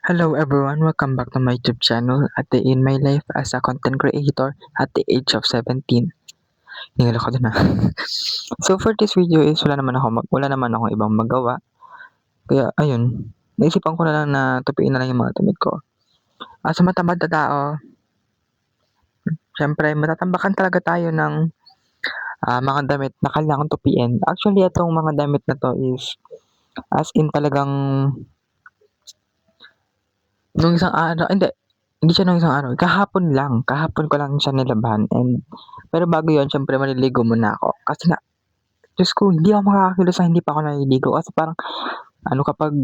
Hello everyone, welcome back to my YouTube channel at the in my life as a content creator at the age of 17. Hingal ako dun So for this video is wala naman akong ibang magawa. Kaya ayun, naisipan ko na lang na tupiin na lang yung mga damit ko. Sa matamad na tao, syempre matatambakan talaga tayo ng mga damit na kailangan tupiin. Actually, itong mga damit na to is as in talagang nung isang araw, hindi siya nung isang araw, kahapon ko lang siya nilabhan pero bago yun siyempre maliligo muna ako. Kasi nga, Diyos ko, hindi ako makakakilos na hindi pa ako naliligo kasi parang kapag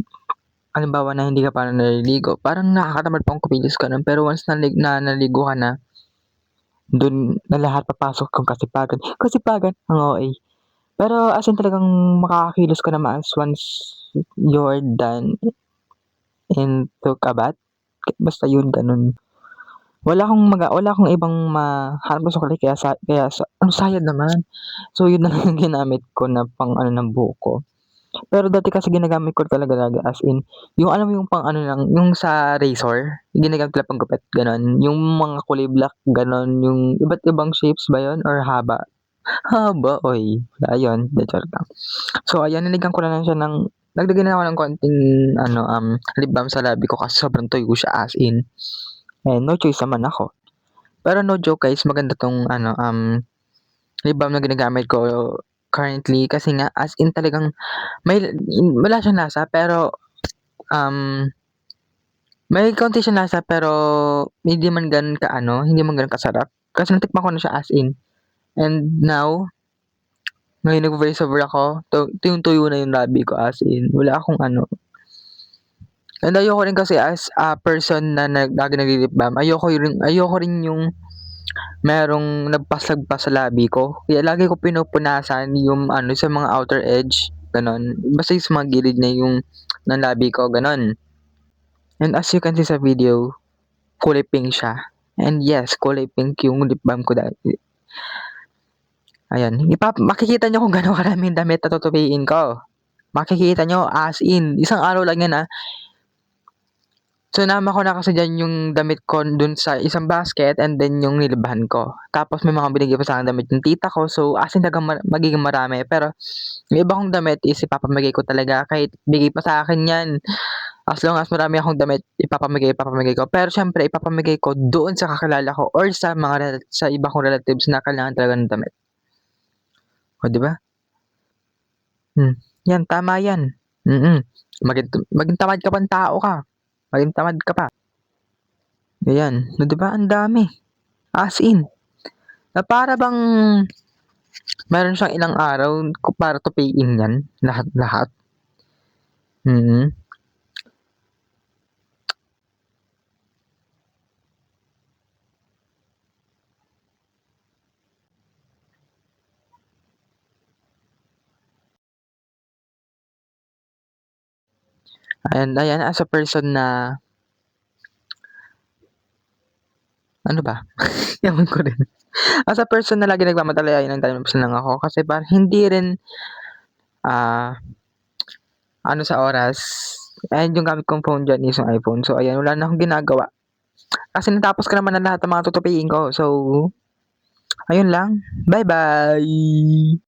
halimbawa na hindi ka pa naliligo, parang nakakatamad pang kumilos gano'n pero once naligo ka na, dun na lahat papasok yung kasipagan. Kasipagan, ang OA. Pero as in talagang makakakilos ka na maayos once you're done and took a bath. Basta yun, gano'n. Wala akong ibang mahanap na sukli sayad naman. So yun na lang yung ginamit ko na pang-ano ng buhok ko. Pero dati kasi ginagamit ko talaga as in, yung alam mo yung pang-ano lang, yung sa razor, yung ginagamit ko lang panggupit, gano'n. Yung mga kulay black, gano'n. Yung iba't ibang shapes ba yun or haba? Haba, oy. Ayun, joke lang. So ayan, nilagyan ko na lang siya naglagay na ako ng konting lip balm sa labi ko kasi sobrang tuyo siya as in. No choice naman ako. Pero no joke guys, maganda 'tong lip balm na ginagamit ko currently kasi nga as in talagang wala siyang lasa pero, may konti siyang lasa pero hindi man gano'n kasarap. Kasi natikman ko na siya as in and now, ngayon nagvo-voice over ako, tuyong-tuyo na yung labi ko as in, wala akong and ayoko rin kasi as a person na lagi nagli-lip balm, ayoko rin yung merong nagpas-lagpas sa labi ko. Kaya lagi ko pinupunasan yung sa mga outer edge, gano'n. Basta yung sa mga gilid na yung ng labi ko, gano'n. And as you can see sa video, kulay pink siya. And yes, kulay pink yung lip balm ko dati. Ayan, makikita nyo kung gaano karaming damit na tutupiin ko. Makikita nyo as in, isang araw lang yan Sinama ko na kasi diyan yung damit ko dun sa isang basket and then yung nilibhan ko. Tapos may mga binigay pa sa'kin damit yung tita ko. So, as in talagang magiging marami. Pero yung iba kong damit is ipapamigay ko talaga kahit bigay pa sa akin yan. As long as marami akong damit, ipapamigay ko. Pero siyempre, ipapamigay ko doon sa kakilala ko or sa sa iba kong relatives na kailangan talaga ng damit. O, di ba? Yan, tama yan. Maging tamad ka pang tao ka. Maging tamad ka pa. Ayan, 'di ba ang dami, as in, na para bang meron siyang ilang araw para tupiin 'yan, lahat-lahat. Mm. And ayan, as a person na ano ba, ewan ko rin. As a person na lagi nagmamadali, ayun ang time lapse lang ako kasi parang hindi rin, ah, sa oras. And yung gamit kong phone diyan is yung iPhone. So ayan, wala na akong ginagawa. Kasi natapos ko naman na lahat ng mga tutupiin ko. So, ayun lang. Bye-bye.